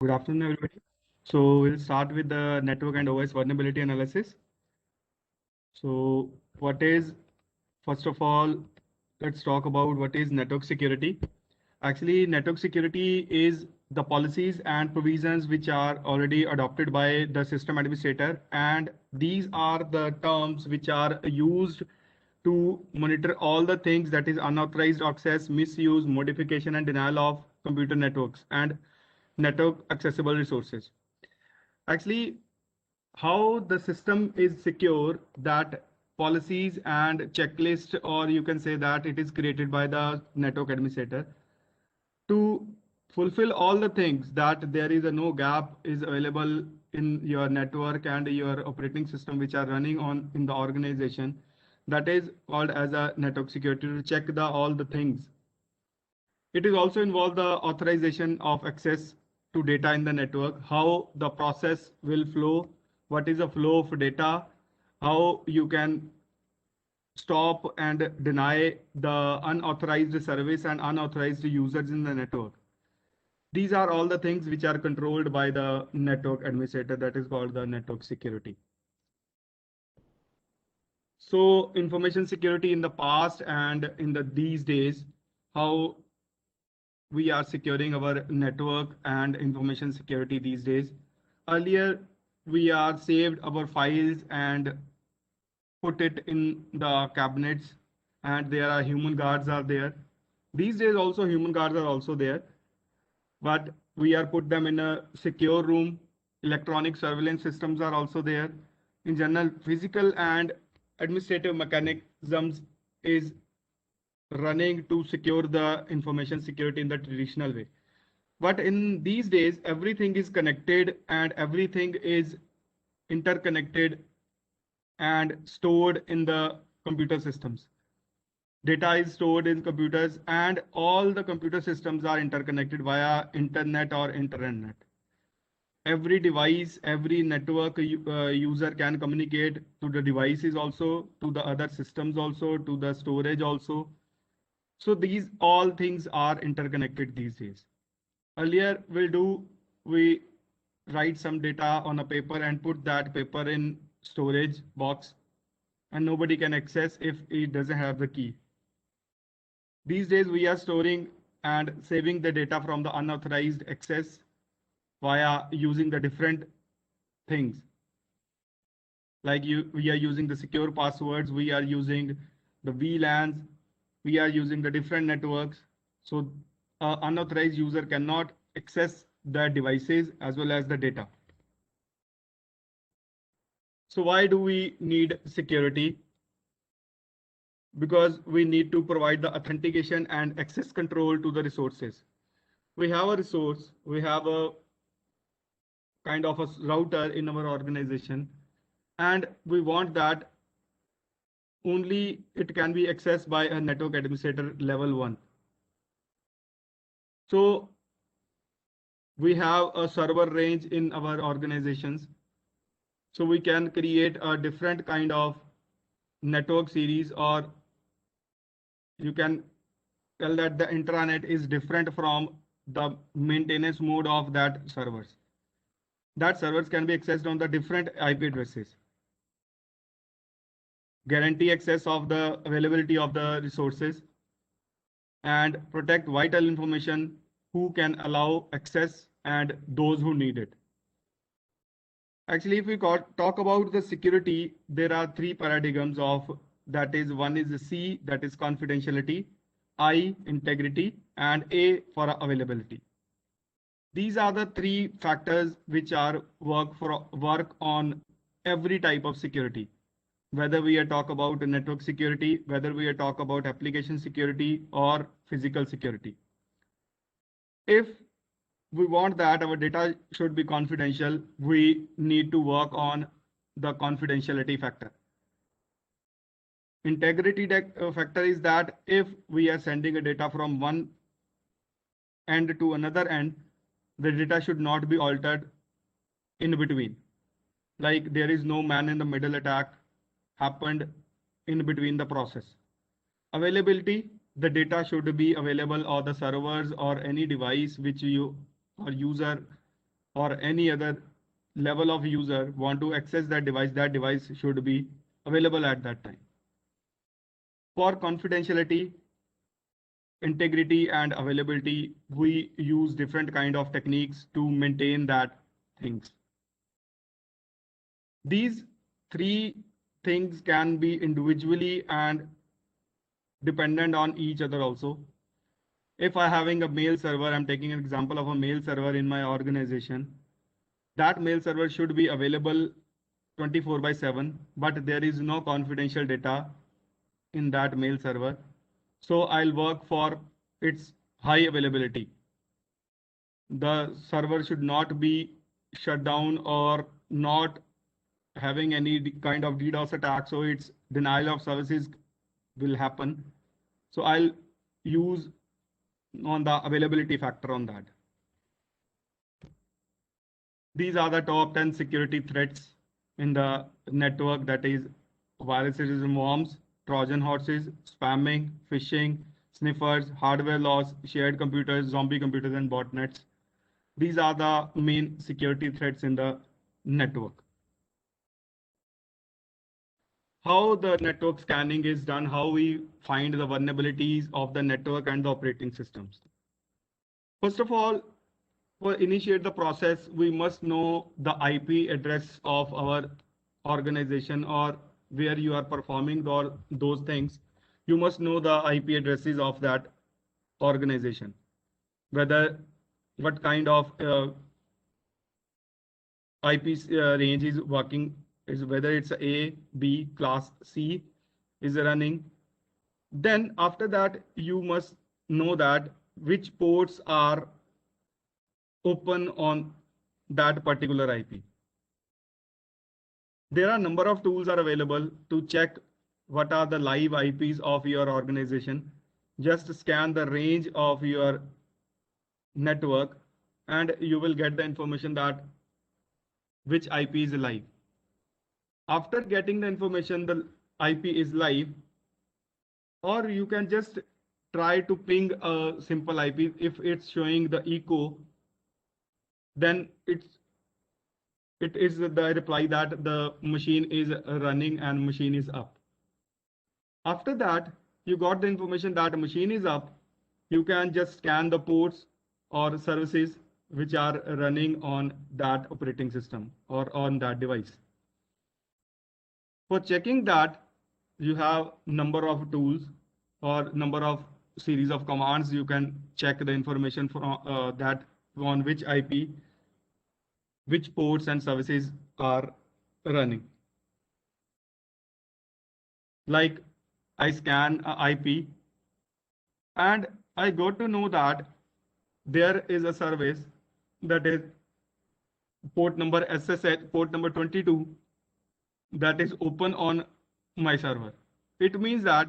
Good afternoon, everybody. So we'll start with the network and OS vulnerability analysis. So what is, first of all, let's talk about what is network security. Actually, network security is the policies and provisions which are already adopted by the system administrator. And these are the terms which are used to monitor all the things that is unauthorized access, misuse, modification, and denial of computer networks and network accessible resources. Actually, how the system is secure, that policies and checklist, or you can say that it is created by the network administrator to fulfill all the things that there is a no gap is available in your network and your operating system which are running on in the organization. That is called as a network security, to check the all the things. It is also involved the authorization of access to data in the network, how the process will flow, what is the flow of data, how you can stop and deny the unauthorized service and unauthorized users in the network. These are all the things which are controlled by the network administrator, that is called the network security. So information security in the past and in the these days, how we are securing our network and information security these days. Earlier, we are saved our files and put it in the cabinets, and there are human guards are there. These days also human guards are also there, but we are put them in a secure room. Electronic surveillance systems are also there. In general, physical and administrative mechanisms is running to secure the information security in the traditional way. But in these days, everything is connected and everything is interconnected and stored in the computer systems. Data is stored in computers and all the computer systems are interconnected via internet or internet. Every device, every network user can communicate to the devices also, to the other systems also, to the storage also. So these all things are interconnected these days. Earlier we write some data on a paper and put that paper in storage box, and nobody can access if it doesn't have the key. These days we are storing and saving the data from the unauthorized access via using the different things. Like we are using the secure passwords, we are using the VLANs, we are using the different networks. So unauthorized user cannot access the devices as well as the data. So why do we need security? Because we need to provide the authentication and access control to the resources. We have a resource, we have a kind of a router in our organization, and we want that only it can be accessed by a network administrator level 1. So we have a server range in our organizations. So we can create a different kind of network series, or you can tell that the intranet is different from the maintenance mode of that servers. That servers can be accessed on the different IP addresses. Guarantee access of the availability of the resources and protect vital information who can allow access and those who need it. Actually, if we talk about the security, there are three paradigms of, that is, one is the C, that is confidentiality, I, integrity, and A for availability. These are the three factors which are work on every type of security. Whether we are talk about network security, whether we are talk about application security or physical security. If we want that our data should be confidential, we need to work on the confidentiality factor. Integrity factor is that if we are sending a data from one end to another end, the data should not be altered in between. Like there is no man in the middle attack happened in between the process. Availability, the data should be available on the servers or any device which you or user or any other level of user want to access that device should be available at that time. For confidentiality, integrity, and availability, we use different kind of techniques to maintain that things. These three things can be individually and dependent on each other also. If I having a mail server, I'm taking an example of a mail server in my organization. That mail server should be available 24/7, but there is no confidential data in that mail server. So I'll work for its high availability. The server should not be shut down or not having any kind of DDoS attack. So its denial of services will happen. So I'll use on the availability factor on that. These are the top 10 security threats in the network, that is viruses and worms, Trojan horses, spamming, phishing, sniffers, hardware loss, shared computers, zombie computers, and botnets. These are the main security threats in the network. How the network scanning is done, how we find the vulnerabilities of the network and the operating systems. First of all, for initiate the process, we must know the IP address of our organization or where you are performing those things. You must know the IP addresses of that organization, whether what kind of IP range is working, is whether it's A, B, class C is running. Then after that, you must know that which ports are open on that particular IP. There are a number of tools are available to check what are the live IPs of your organization. Just scan the range of your network and you will get the information that which IP is live. After getting the information the IP is live, or you can just try to ping a simple IP. If it's showing the echo, then it is the reply that the machine is running and machine is up. After that, you got the information that a machine is up. You can just scan the ports or services which are running on that operating system or on that device. For checking that, you have number of tools or number of series of commands. You can check the information from that on which IP, which ports and services are running. Like I scan a IP and I got to know that there is a service that is port number SSH, port number 22, that is open on my server. It means that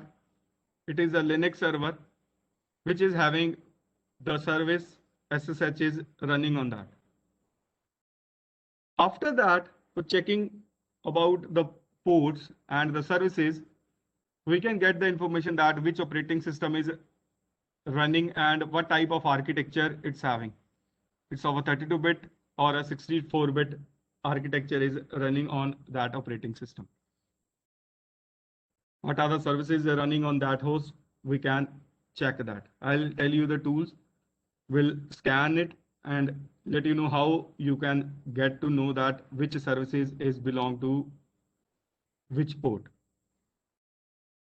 it is a Linux server which is having the service SSH is running on that. After that, for checking about the ports and the services, we can get the information that which operating system is running and what type of architecture it's having. It's of a 32-bit or a 64-bit architecture is running on that operating system. What are the services running on that host? We can check that. I'll tell you the tools. We'll scan it and let you know how you can get to know that which services is belong to which port.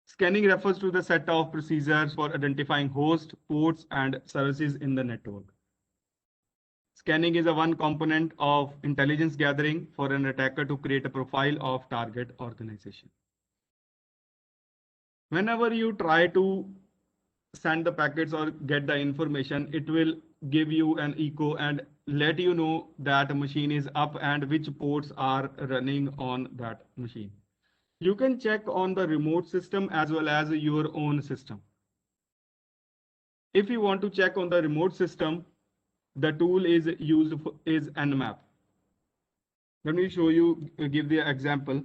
Scanning refers to the set of procedures for identifying host, ports, and services in the network. Scanning is a one component of intelligence gathering for an attacker to create a profile of target organization. Whenever you try to send the packets or get the information, it will give you an echo and let you know that a machine is up and which ports are running on that machine. You can check on the remote system as well as your own system. If you want to check on the remote system, the tool is Nmap. Let me show you, give the example.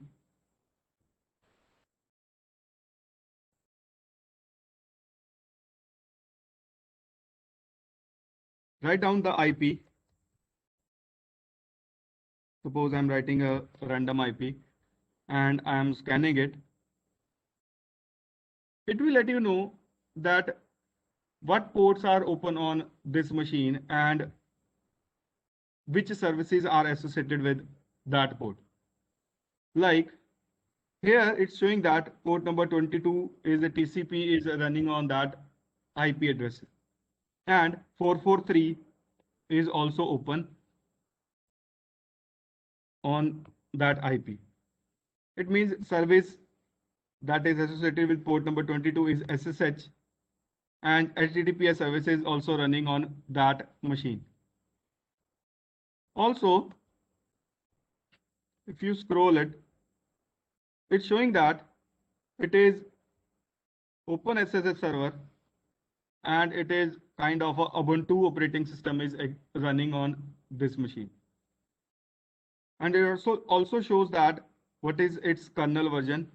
Write down the IP Suppose I'm writing a random IP and I'm scanning it. It will let you know that what ports are open on this machine and which services are associated with that port. Like here, it's showing that port number 22 is a TCP is running on that IP address, and 443 is also open on that IP. It means service that is associated with port number 22 is SSH, and HTTPS service is also running on that machine. Also, if you scroll it, it's showing that it is OpenSSH server and it is kind of a Ubuntu operating system is running on this machine. And it also shows that what is its kernel version.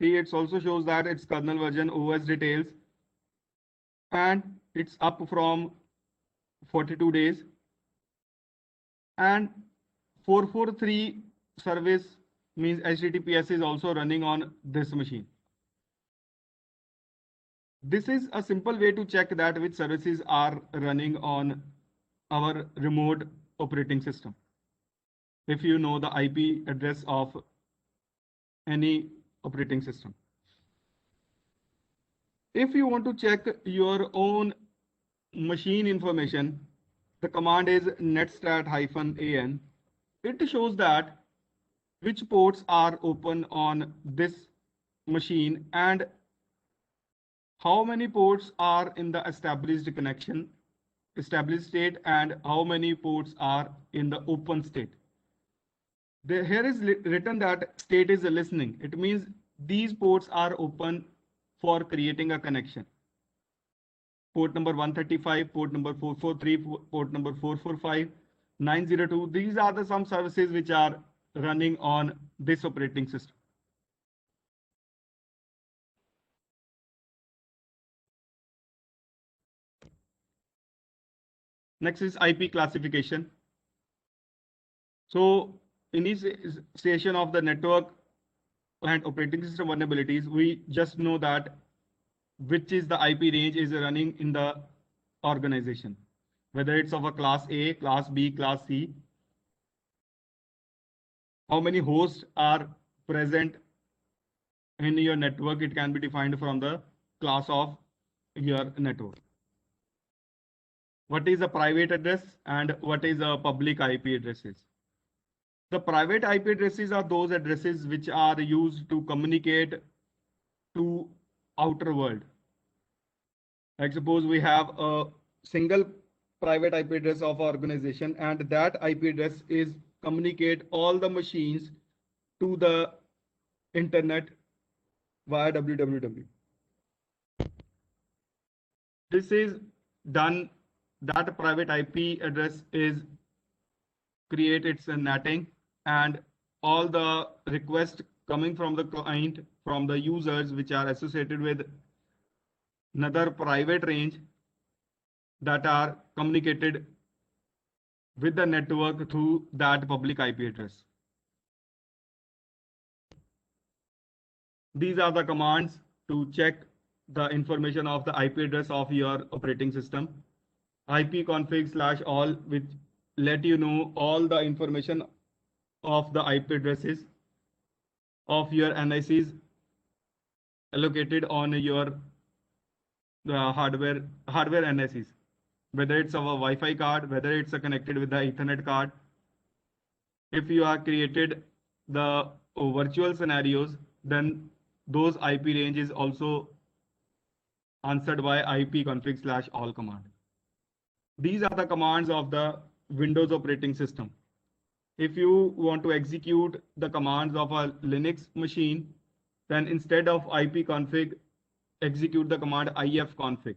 See, it also shows that its kernel version, OS details, and it's up from 42 days. And 443 service means HTTPS is also running on this machine. This is a simple way to check that which services are running on our remote operating system. If you know the IP address of any operating system. If you want to check your own machine information, the command is netstat-an. It shows that which ports are open on this machine and how many ports are in the established connection, established state, and how many ports are in the open state. Here is written that state is listening. It means these ports are open for creating a connection. Port number 135, port number 443, port number 445, 902. These are the some services which are running on this operating system. Next is IP classification. So initiation of the network and operating system vulnerabilities, we just know that which is the IP range is running in the organization, whether it's of a class A, class B, class C, how many hosts are present in your network, it can be defined from the class of your network. What is a private address and what is a public IP addresses? The private IP addresses are those addresses which are used to communicate to outer world. Like suppose we have a single private IP address of our organization and that IP address is communicate all the machines to the internet via www. This is done, that private IP address is create its netting and all the requests coming from the client, from the users which are associated with another private range that are communicated with the network through that public IP address. These are the commands to check the information of the IP address of your operating system. ipconfig/all, which let you know all the information of the IP addresses of your NICs allocated on your hardware NICs, whether it's our Wi-Fi card, whether it's connected with the Ethernet card. If you are created the virtual scenarios, then those IP range is also answered by ipconfig/all command. These are the commands of the Windows operating system. If you want to execute the commands of a Linux machine, then instead of ipconfig, execute the command ifconfig.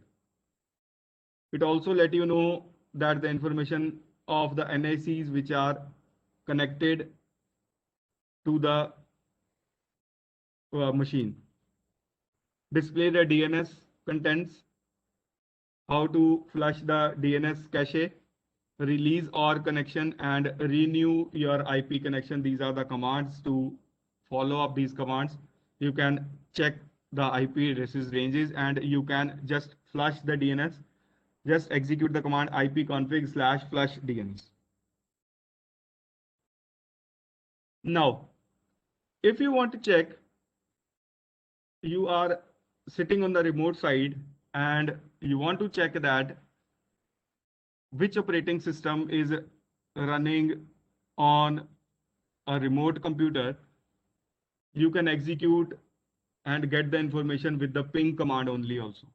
It also let you know that the information of the NICs which are connected to the machine. Display the DNS contents, how to flush the DNS cache, release OR connection, and renew your IP connection. These are the commands. To follow up these commands, you can check the IP addresses ranges, and you can just flush the DNS. Just execute the command ipconfig/flush DNS. Now, if you want to check, you are sitting on the remote side and you want to check that which operating system is running on a remote computer, you can execute and get the information with the ping command only also.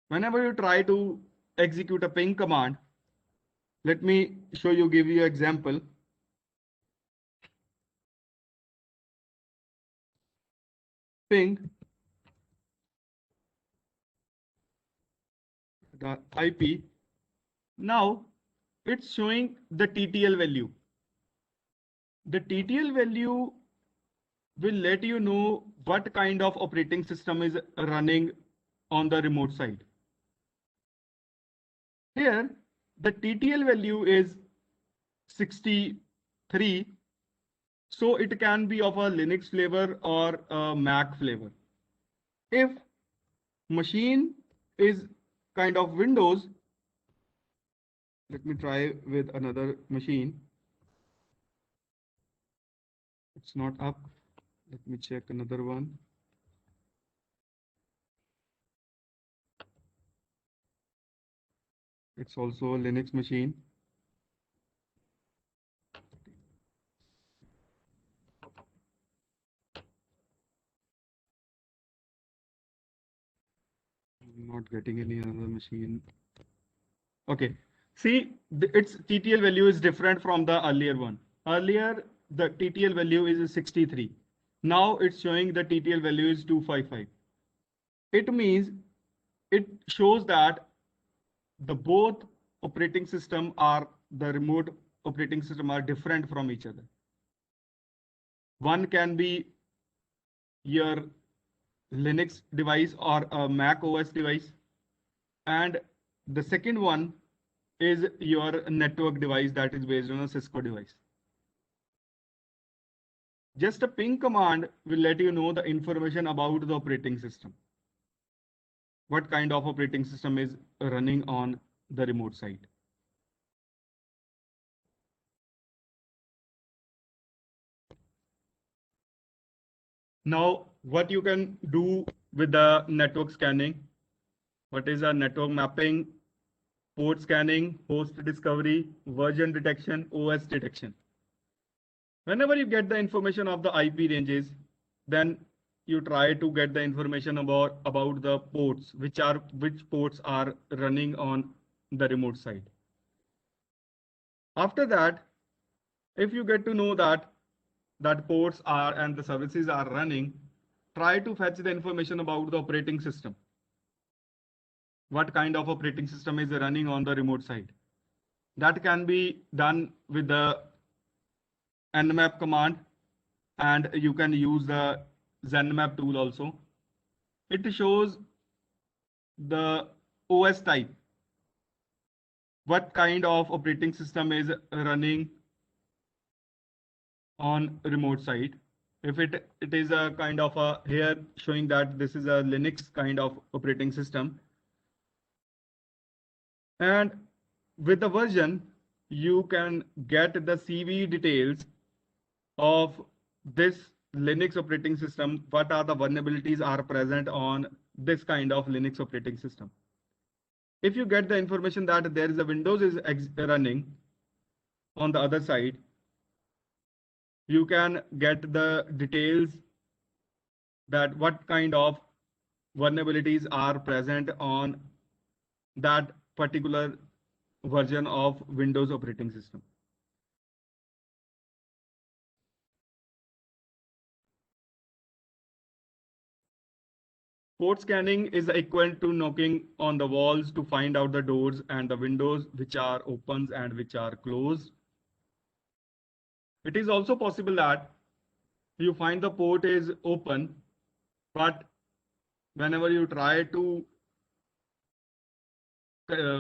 Whenever you try to execute a ping command, let me give you an example. Ping the IP. Now it's showing the TTL value. The TTL value will let you know what kind of operating system is running on the remote side. Here, the TTL value is 63, so it can be of a Linux flavor or a Mac flavor. If machine is kind of Windows, let me try with another machine. It's not up. Let me check another one. It's also a Linux machine. I'm not getting any other machine. Okay. See, its TTL value is different from the earlier one. Earlier, the TTL value is 63. Now it's showing the TTL value is 255. It means it shows that the both operating system are the remote operating system are different from each other. One can be your Linux device or a Mac OS device, and the second one is your network device that is based on a Cisco device. Just a ping command will let you know the information about the operating system. What kind of operating system is running on the remote side. Now, what you can do with the network scanning? What is a network mapping, port scanning, host discovery, version detection, OS detection? Whenever you get the information of the IP ranges, then you try to get the information about the ports, which ports are running on the remote side. After that, if you get to know that ports are and the services are running, try to fetch the information about the operating system. What kind of operating system is running on the remote side? That can be done with the nmap command, and you can use the zenmap tool also. It shows the OS type. What kind of operating system is running on remote side? If it is a kind of a here showing that this is a Linux kind of operating system, and with the version you can get the CV details of this Linux operating system. What are the vulnerabilities are present on this kind of Linux operating system? If you get the information that there is a Windows is running on the other side, you can get the details that what kind of vulnerabilities are present on that particular version of Windows operating system. Port scanning is equal to knocking on the walls to find out the doors and the windows which are open and which are closed. It is also possible that you find the port is open, but whenever you try to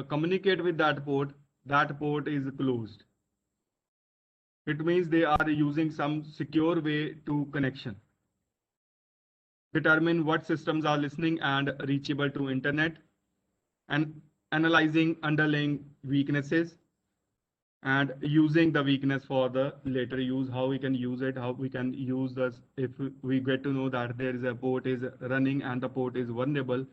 communicate with that port is closed. It means they are using some secure way to connection. Determine what systems are listening and reachable to internet, and analyzing underlying weaknesses and using the weakness for the later use, how we can use it, how we can use this. If we get to know that there is a port is running and the port is vulnerable,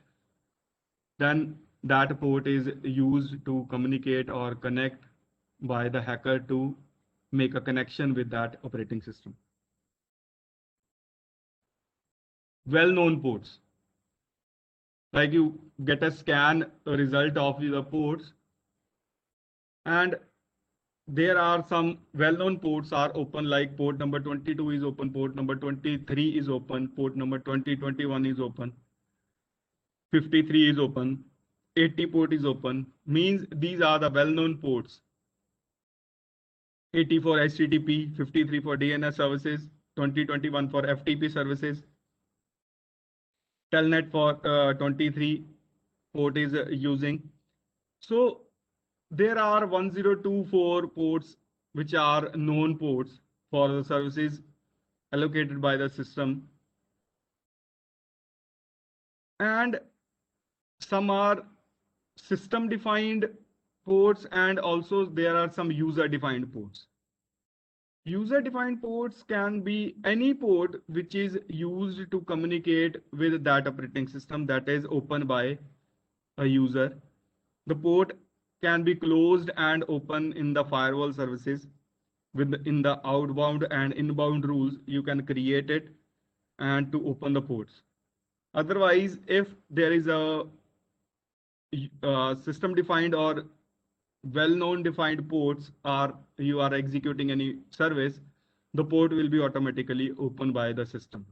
then that port is used to communicate or connect by the hacker to make a connection with that operating system. Well-known ports, like you get a scan result of the ports, and there are some well-known ports are open, like port number 22 is open, port number 23 is open, port number 2021 is open, 53 is open, 80 port is open. Means these are the well-known ports. 80 for HTTP, 53 for DNS services, 2021 for FTP services. Telnet for 23 port is using. So there are 1024 ports which are known ports for the services allocated by the system, and some are system defined ports, and also there are some user defined ports. User defined ports can be any port which is used to communicate with that operating system that is opened by a user. The port can be closed and open in the firewall services. In the outbound and inbound rules, you can create it and to open the ports. Otherwise, if there is a system defined or well-known defined ports, or you are executing any service, the port will be automatically opened by the system.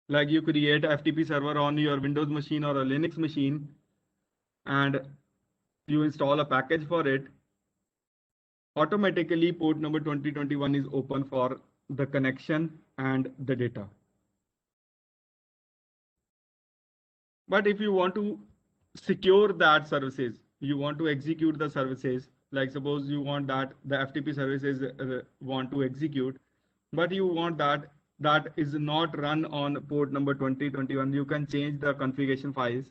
Like you create a FTP server on your Windows machine or a Linux machine, and you install a package for it, automatically port number 2021 is open for the connection and the data. But if you want to secure that services, you want to execute the services, like suppose you want that the FTP services want to execute, but you want that is not run on port number 2021, you can change the configuration files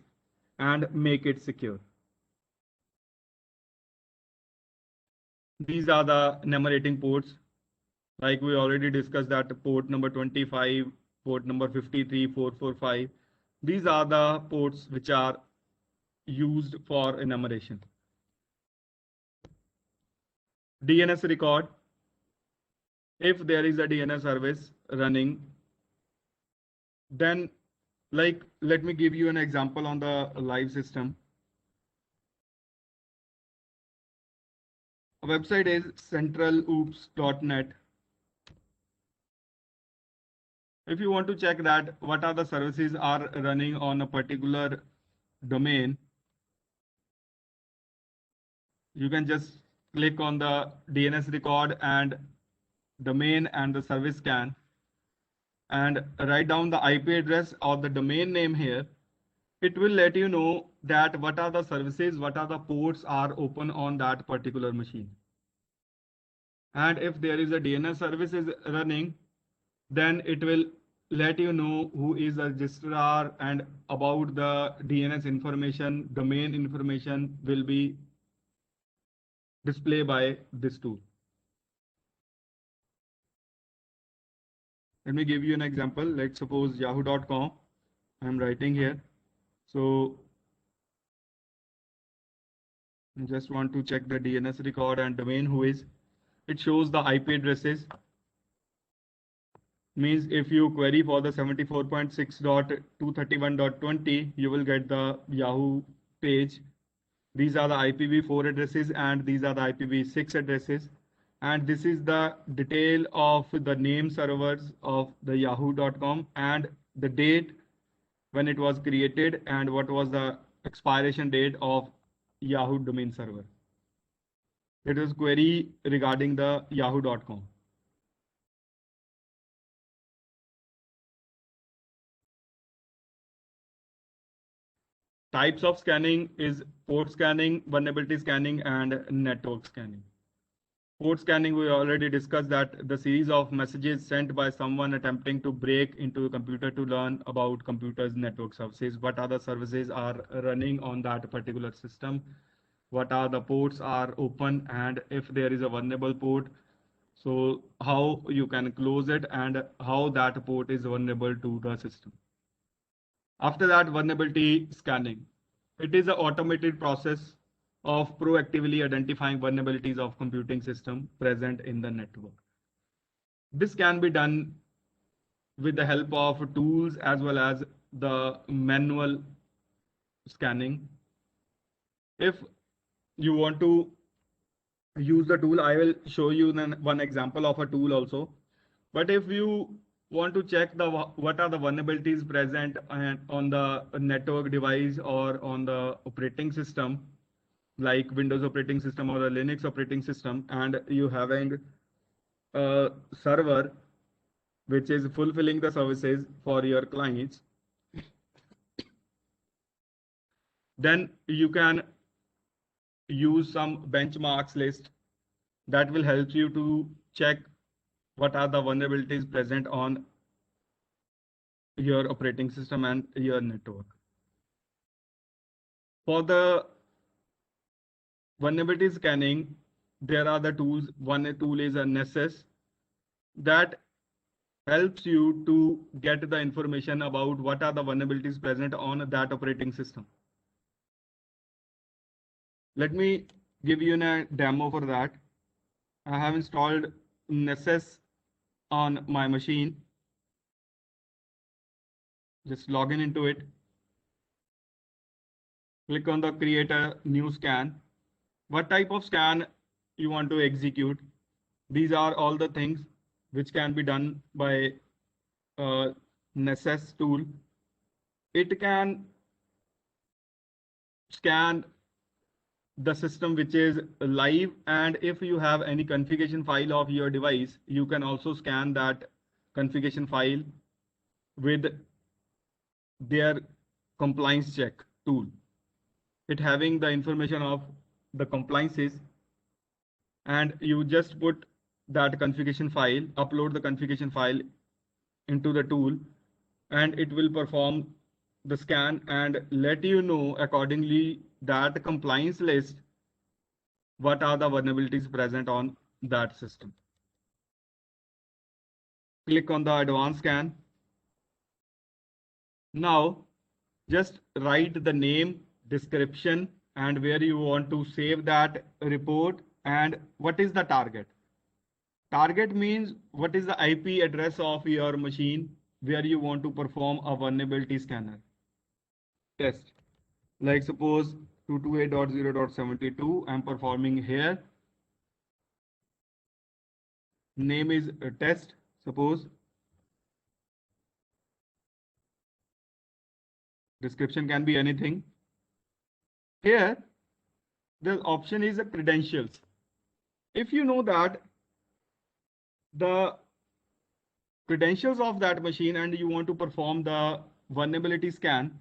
and make it secure. These are the numerating ports. Like we already discussed that port number 25, port number 53, 445. These are the ports which are used for enumeration. DNS record. If there is a DNS service running, then like let me give you an example on the live system. A website is centraloops.net. If you want to check that what are the services are running on a particular domain, you can just click on the DNS record and domain and the service scan, and write down the IP address or the domain name here. It will let you know that what are the services, what are the ports are open on that particular machine. And if there is a DNS service is running, then it will let you know who is the registrar, and about the DNS information, domain information will be displayed by this tool. Let me give you an example. Let's suppose yahoo.com. I'm writing here. So I just want to check the DNS record and domain who is. It shows the IP addresses. Means if you query for the 74.6.231.20, you will get the Yahoo page. These are the IPv4 addresses and these are the IPv6 addresses. And this is the detail of the name servers of the yahoo.com and the date when it was created and what was the expiration date of Yahoo domain server. It is query regarding the yahoo.com. Types of scanning is port scanning, vulnerability scanning, and network scanning. Port scanning, we already discussed that the series of messages sent by someone attempting to break into a computer to learn about computer's network services. What other services are running on that particular system? What are the ports are open, and if there is a vulnerable port, so how you can close it and how that port is vulnerable to the system. After that, vulnerability scanning. It is an automated process of proactively identifying vulnerabilities of computing system present in the network. This can be done with the help of tools as well as the manual scanning. If you want to use the tool, I will show you then one example of a tool also. But if you want to check the what are the vulnerabilities present on the network device or on the operating system, like Windows operating system or a Linux operating system, and you having a server which is fulfilling the services for your clients, then you can use some benchmarks list that will help you to check what are the vulnerabilities present on your operating system and your network. For the vulnerability scanning, there are the tools. One tool is a Nessus that helps you to get the information about what are the vulnerabilities present on that operating system. Let me give you a demo for that. I have installed Nessus on my machine. Just log in into it. Click on the create a new scan. What type of scan you want to execute? These are all the things which can be done by Nessus tool. It can scan the system which is live, and if you have any configuration file of your device, you can also scan that configuration file with their compliance check tool. It having the information of the compliances, and you just put that configuration file, upload the configuration file into the tool, and it will perform the scan and let you know accordingly that compliance list what are the vulnerabilities present on that system. Click on the advanced scan. Now just write the name, description, and where you want to save that report and what is the target. Target means what is the IP address of your machine where you want to perform a vulnerability scanner test. Like suppose 228.0.72 I'm performing here. Name is test, suppose. Description can be anything. Here, the option is credentials. If you know that the credentials of that machine and you want to perform the vulnerability scan,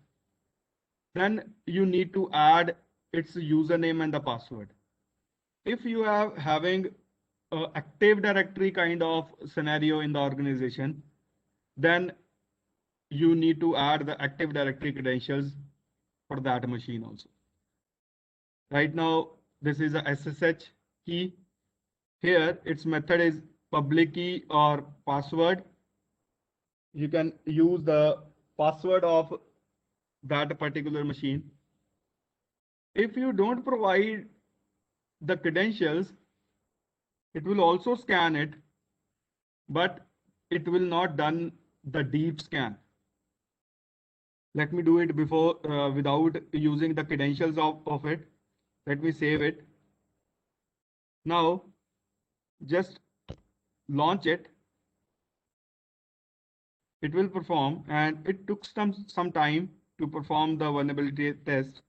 then you need to add its username and the password. If you are having a Active Directory kind of scenario in the organization, then you need to add the Active Directory credentials for that machine also. Right now, this is a SSH key. Here, its method is public key or password. You can use the password of that particular machine. If you don't provide the credentials, it will also scan it, but it will not done the deep scan. Let me do it before without using the credentials of it. Let me save it. Now, just launch it. It will perform, and it took some time to perform the vulnerability test.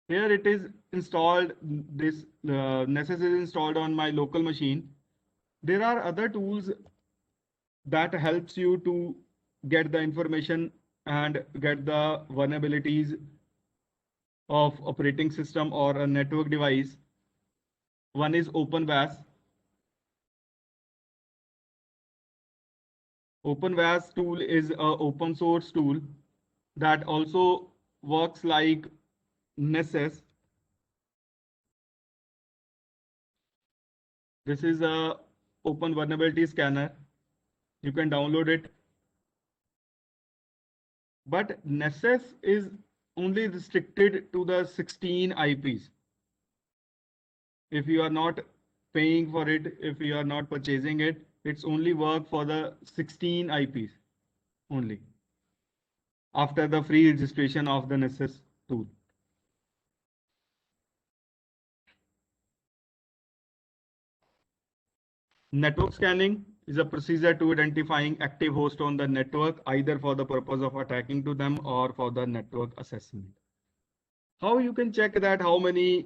Here it is installed. This Nessus is installed on my local machine. There are other tools that helps you to get the information and get the vulnerabilities of operating system or a network device. One is OpenVAS. OpenVAS tool is a open source tool that also works like Nessus. This is a open vulnerability scanner. You can download it. But Nessus is only restricted to the 16 IPs. If you are not paying for it, if you are not purchasing it, it's only work for the 16 IPs only after the free registration of the Nessus tool. Network scanning is a procedure to identifying active hosts on the network, either for the purpose of attacking to them or for the network assessment. How you can check that how many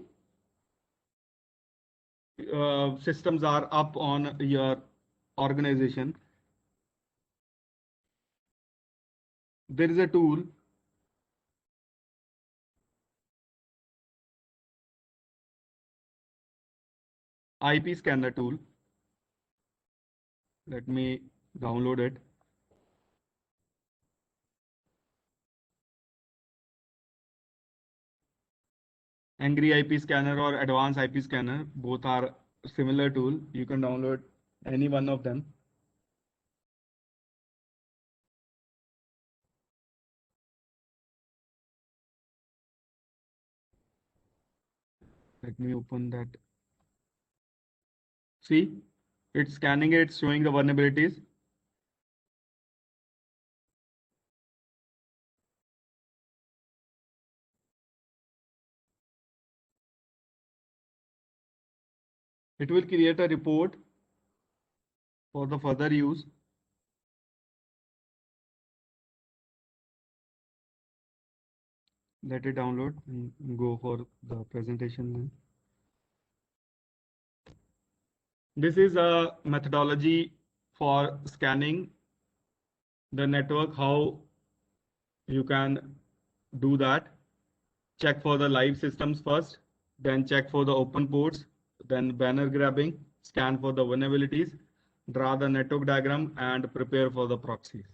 systems are up on your organization? There is a tool. IP scanner tool. Let me download it. Angry IP scanner or advanced IP scanner, both are similar tool. You can download any one of them. Let me open that. See, it's scanning it, it's showing the vulnerabilities. It will create a report for the further use. Let it download and go for the presentation then. This is a methodology for scanning the network, how you can do that. Check for the live systems first, then check for the open ports, then banner grabbing, scan for the vulnerabilities, draw the network diagram, and prepare for the proxies.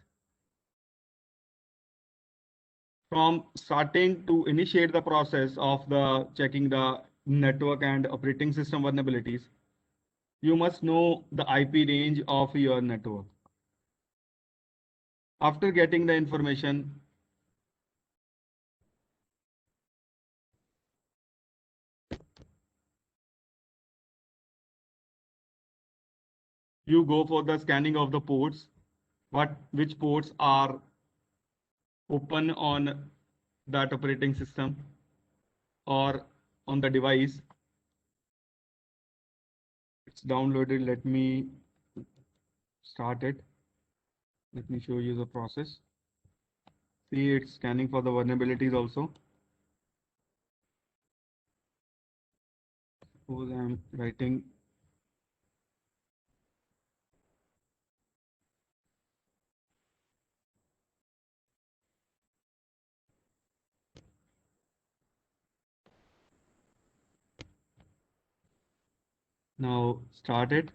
From starting to initiate the process of the checking the network and operating system vulnerabilities, you must know the IP range of your network. After getting the information, you go for the scanning of the ports, which ports are open on that operating system or on the device. It's downloaded. Let me start it. Let me show you the process. See, it's scanning for the vulnerabilities also. Suppose I'm writing now. Start it.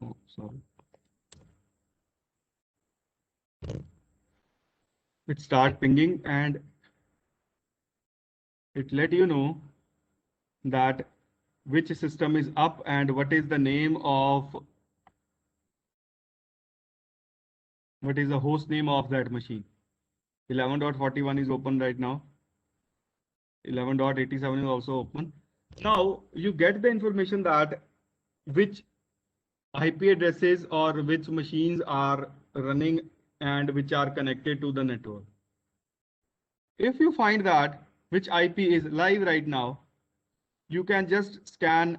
Oh, sorry. It start pinging and it let you know that which system is up and what is the name of what is the host name of that machine. 11.41 is open right now. 11.87 is also open. Now you get the information that which IP addresses or which machines are running and which are connected to the network. If you find that which IP is live right now, you can just scan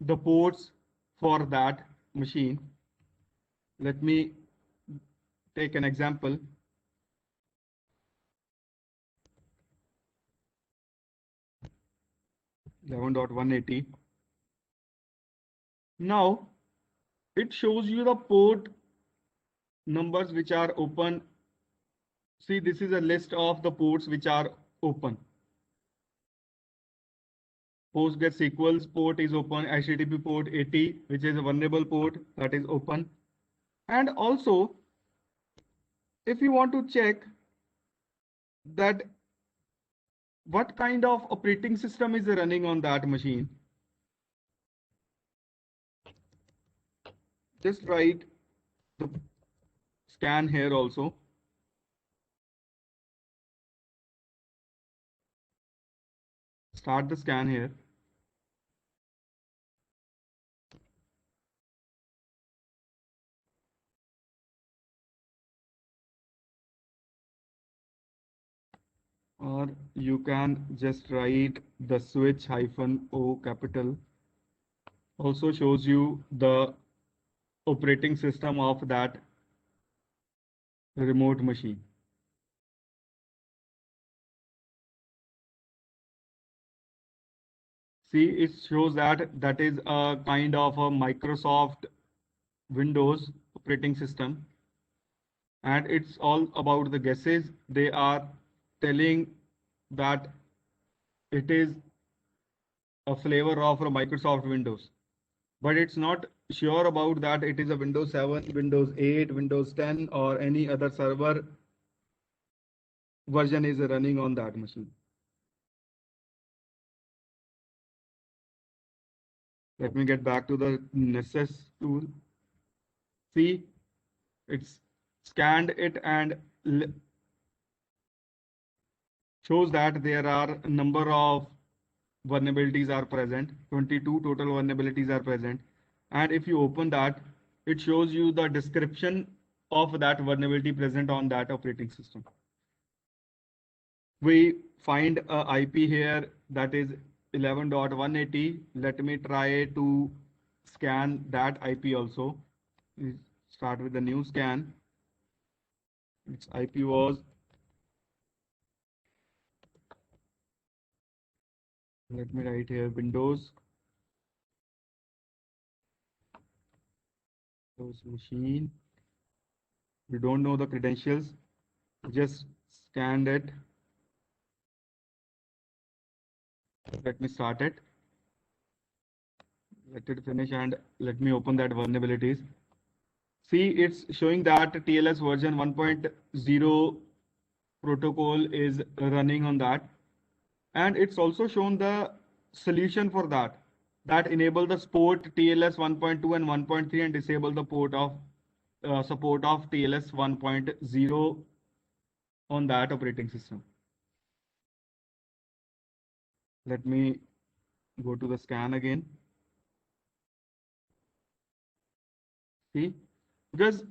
the ports for that machine. Let me take an example. .180. Now it shows you the port numbers which are open. See, this is a list of the ports which are open. PostgreSQL's port is open, HTTP port 80, which is a vulnerable port, that is open. And also, if you want to check that what kind of operating system is running on that machine, just write the scan here also. Start the scan here. Or you can just write the switch -o capital. Also shows you the operating system of that remote machine. See, it shows that that is a kind of a Microsoft Windows operating system. And it's all about the guesses. They are telling that it is a flavor of a Microsoft Windows, but it's not sure about that it is a Windows 7, Windows 8, Windows 10, or any other server version is running on that machine. Let me get back to the Nessus tool. See, it's scanned it and shows that there are a number of vulnerabilities are present. 22 total vulnerabilities are present. And if you open that, it shows you the description of that vulnerability present on that operating system. We find a IP here that is 11.180. Let me try to scan that IP also. We start with the new scan. Its IP was, let me write here, Windows machine. We don't know the credentials, just scanned it. Let me start it. Let it finish and let me open that vulnerabilities. See, it's showing that TLS version 1.0 protocol is running on that. And it's also shown the solution for that, that enable the support TLS 1.2 and 1.3 and disable the port of support of TLS 1.0 on that operating system. Let me go to the scan again. See, because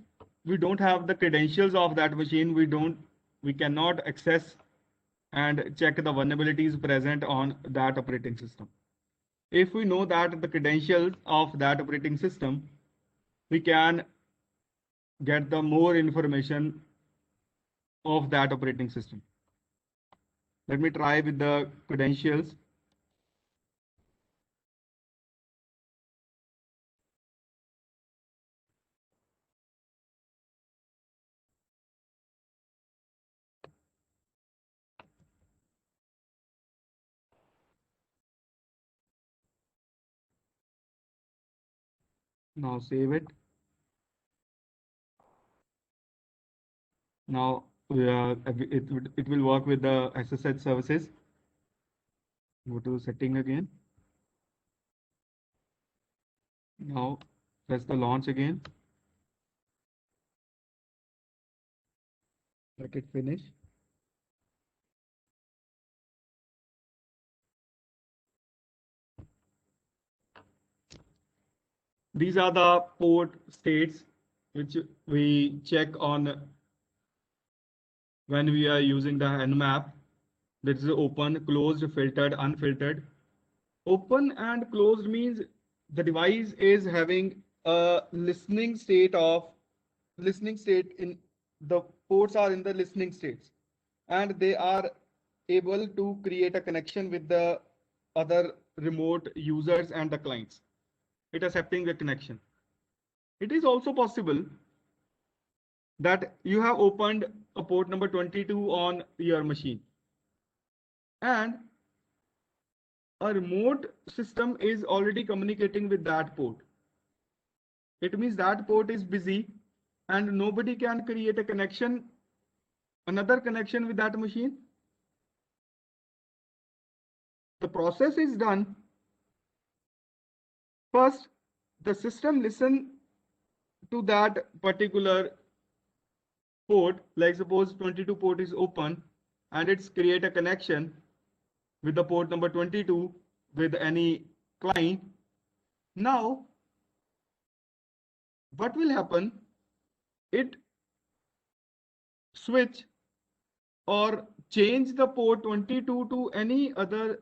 we don't have the credentials of that machine, we cannot access and check the vulnerabilities present on that operating system. If we know that the credentials of that operating system, we can get the more information of that operating system. Let me try with the credentials. Now save it. Now it will work with the SSH services. Go to setting again. Now press the launch again. Let it finish. These are the port states which we check on when we are using the Nmap. This is open, closed, filtered, unfiltered. Open and closed means the device is having a listening state in the ports are in the listening states, and they are able to create a connection with the other remote users and the clients. It accepting the connection. It is also possible that you have opened a port number 22 on your machine, and a remote system is already communicating with that port. It means that port is busy and nobody can create a connection, another connection with that machine. The process is done. First, the system listens to that particular port, like suppose 22 port is open, and it's create a connection with the port number 22 with any client. Now, what will happen? It switch or change the port 22 to any other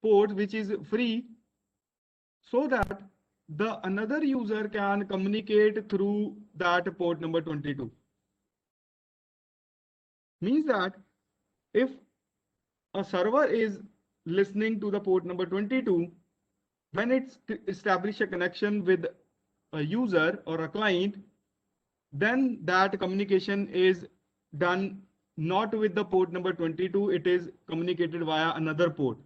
port which is free, so that the another user can communicate through that port number 22. Means that if a server is listening to the port number 22, when it's establish a connection with a user or a client, then that communication is done not with the port number 22, it is communicated via another port,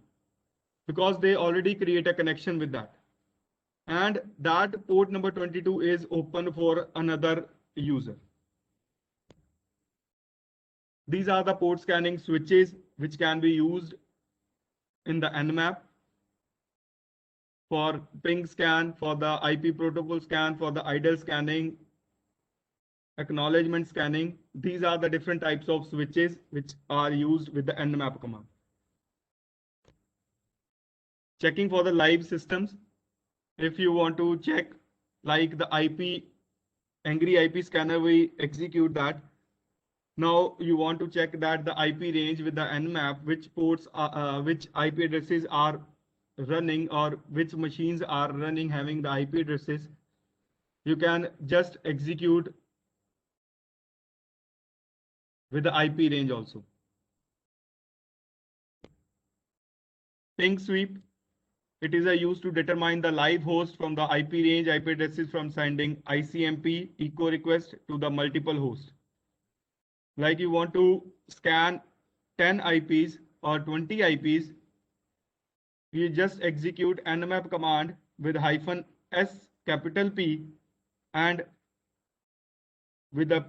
because they already create a connection with that. And that port number 22 is open for another user. These are the port scanning switches which can be used in the Nmap for ping scan, for the IP protocol scan, for the idle scanning, acknowledgement scanning. These are the different types of switches which are used with the Nmap command. Checking for the live systems. If you want to check like the IP, Angry IP scanner, we execute that. Now you want to check that the IP range with the Nmap, which ports, which IP addresses are running, or which machines are running having the IP addresses. You can just execute with the IP range also. Ping sweep. It is used to determine the live host from the IP range, IP addresses from sending ICMP echo request to the multiple hosts. Like you want to scan 10 IPs or 20 IPs, you just execute nmap command with -s capital P and with the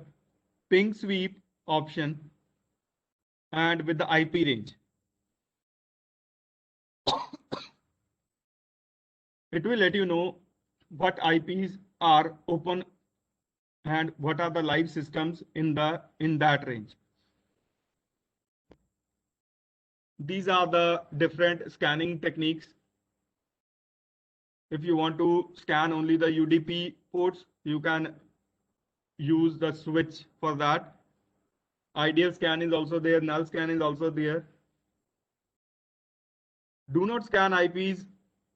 ping sweep option and with the IP range. It will let you know what IPs are open and what are the live systems in that range. These are the different scanning techniques. If you want to scan only the UDP ports, you can use the switch for that. Ideal scan is also there, null scan is also there. Do not scan IPs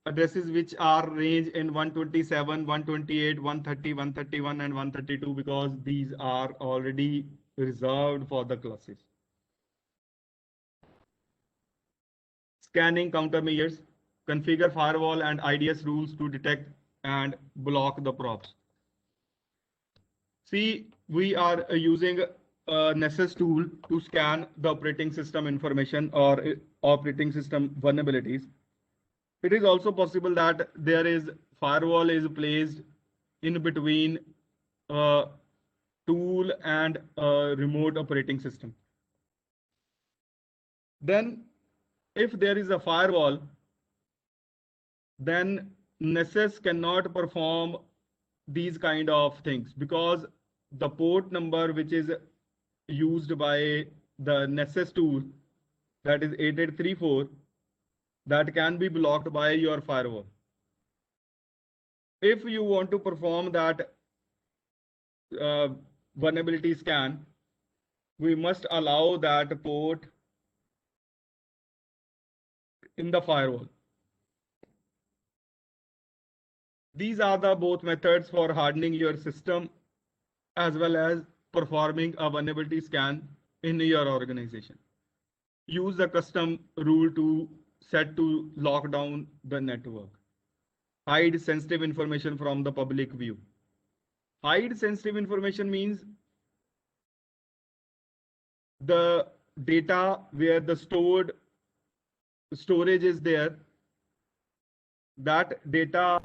addresses which are range in 127, 128, 130, 131, and 132, because these are already reserved for the classes. Scanning countermeasures. Configure firewall and IDS rules to detect and block the props. See, we are using a Nessus tool to scan the operating system information or operating system vulnerabilities. It is also possible that there is firewall is placed in between a tool and a remote operating system. Then if there is a firewall, then Nessus cannot perform these kind of things, because the port number which is used by the Nessus tool, that is 8834, that can be blocked by your firewall. If you want to perform that vulnerability scan, we must allow that port in the firewall. These are the both methods for hardening your system as well as performing a vulnerability scan in your organization. Use the custom rule to set lock down the network. Hide sensitive information from the public view. Hide sensitive information means the data where the storage is there, that data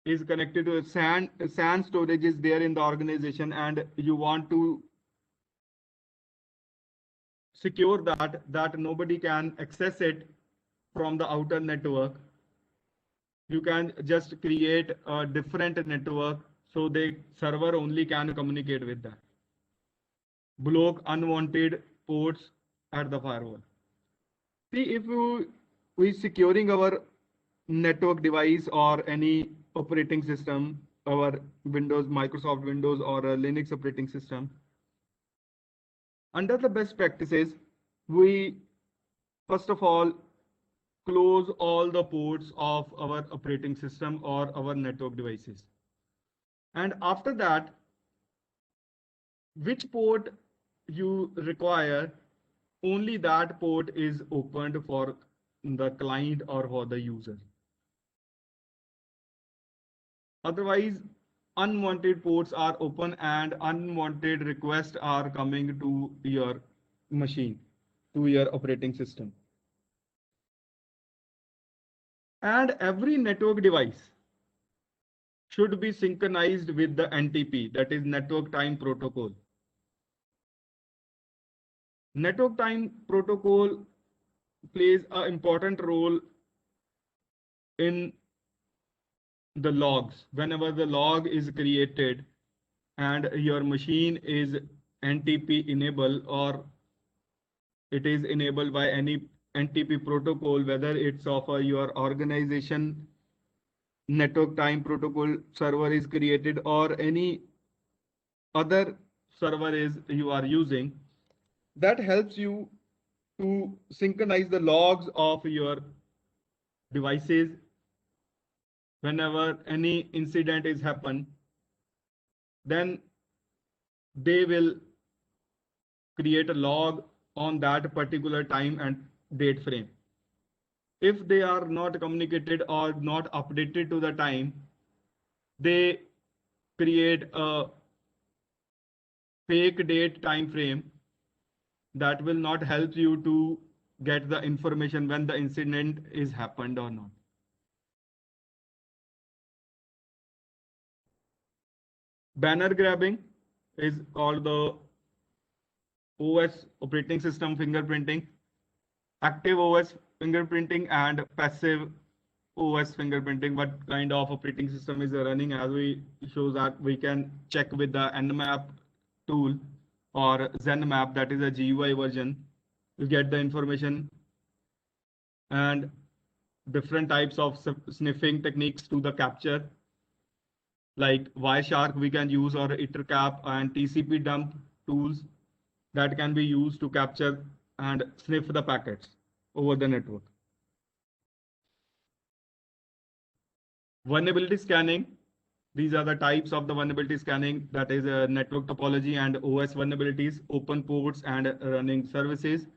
is connected to a SAN storage is there in the organization, and you want to secure that nobody can access it from the outer network. You can just create a different network so the server only can communicate with that. Block unwanted ports at the firewall. See, if we securing our network device or any operating system, our Windows, Microsoft Windows, or a Linux operating system, under the best practices, we first of all close all the ports of our operating system or our network devices. And after that, which port you require, only that port is opened for the client or for the user. Otherwise, unwanted ports are open and unwanted requests are coming to your machine, to your operating system. And every network device should be synchronized with the NTP, that is Network Time Protocol. Network Time Protocol plays an important role in the logs. Whenever the log is created and your machine is NTP enabled or it is enabled by any NTP protocol, whether it's of your organization network time protocol server is created or any other server is you are using, that helps you to synchronize the logs of your devices. Whenever any incident is happen, then they will create a log on that particular time and date frame. If they are not communicated or not updated to the time, they create a fake date time frame that will not help you to get the information when the incident is happened or not. Banner grabbing is called the OS operating system fingerprinting, active OS fingerprinting and passive OS fingerprinting. What kind of operating system is running, as we show that we can check with the Nmap tool or ZenMap, that is a GUI version. You get the information and different types of sniffing techniques to the capture, like Wireshark we can use, or ITRCAP and TCP dump tools that can be used to capture and sniff the packets over the network. Vulnerability scanning. These are the types of the vulnerability scanning, that is network topology and OS vulnerabilities, open ports and running services,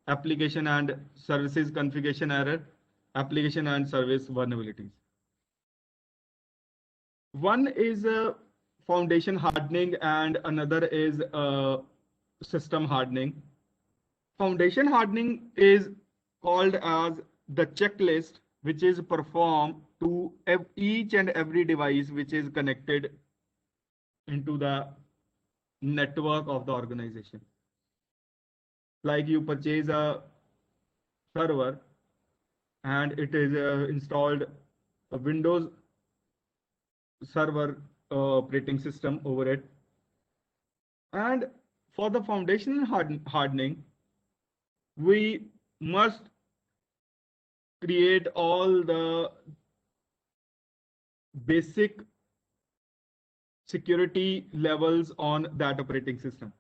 application and services configuration error, application and service vulnerabilities. One is foundation hardening and another is system hardening. Foundation hardening is called as the checklist which is performed to each and every device which is connected into the network of the organization. Like you purchase a server and it is installed a Windows server operating system over it. And for the foundational hardening, we must create all the basic security levels on that operating system.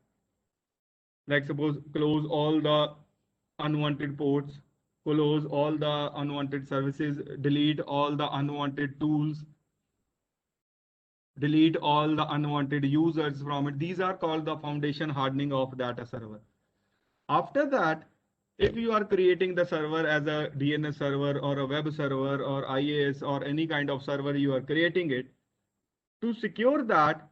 Like suppose close all the unwanted ports, close all the unwanted services, delete all the unwanted tools, delete all the unwanted users from it. These are called the foundation hardening of data server. After that, if you are creating the server as a DNS server or a web server or IaaS or any kind of server you are creating it, To secure that,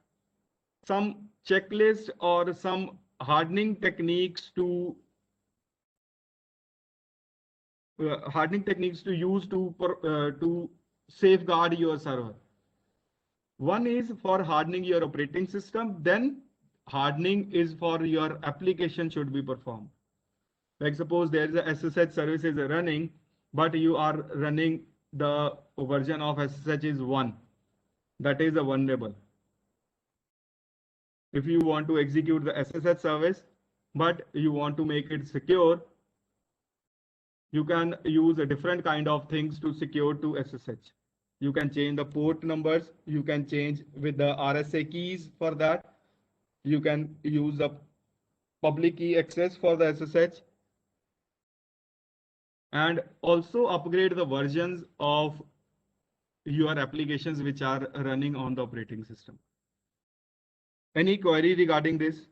some checklist or some hardening techniques to use to safeguard your server. One is for hardening your operating system, then hardening is for your application should be performed. Like suppose there is a SSH service is running, but you are running the version of SSH is 1. That is a vulnerable. If you want to execute the SSH service, but you want to make it secure, you can use a different kind of things to secure to SSH. You can change the port numbers. You can change with the RSA keys for that. You can use the public key access for the SSH. And also upgrade the versions of your applications which are running on the operating system. Any query regarding this?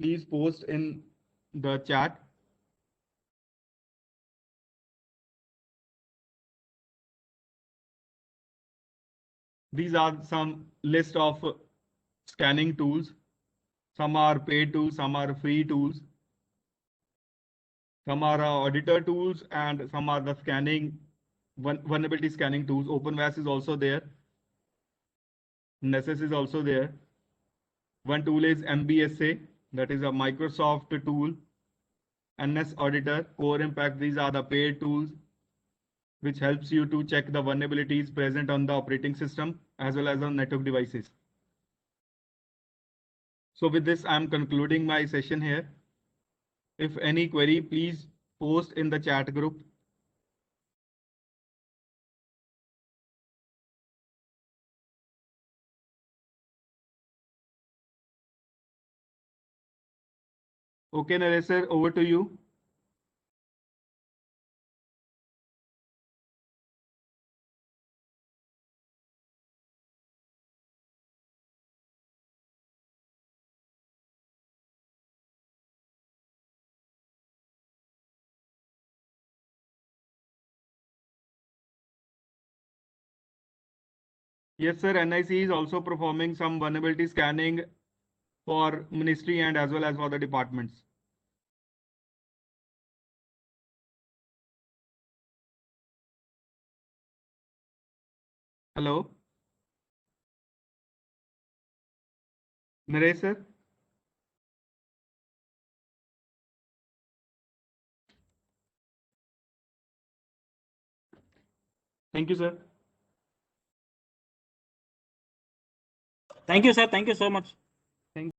Please post in the chat. These are some list of scanning tools. Some are paid tools, some are free tools. Some are auditor tools and some are the scanning, vulnerability scanning tools. OpenVAS is also there. Nessus is also there. One tool is MBSA, that is a Microsoft tool. NS Auditor, Core Impact, these are the paid tools which helps you to check the vulnerabilities present on the operating system as well as on network devices. So with this, I'm concluding my session here. If any query, please post in the chat group. Okay, Naresh sir, over to you. Yes, sir. NIC is also performing some vulnerability scanning for ministry and as well as for the departments. Hello. Naresh sir. Thank you, sir. Thank you, sir. Thank you so much.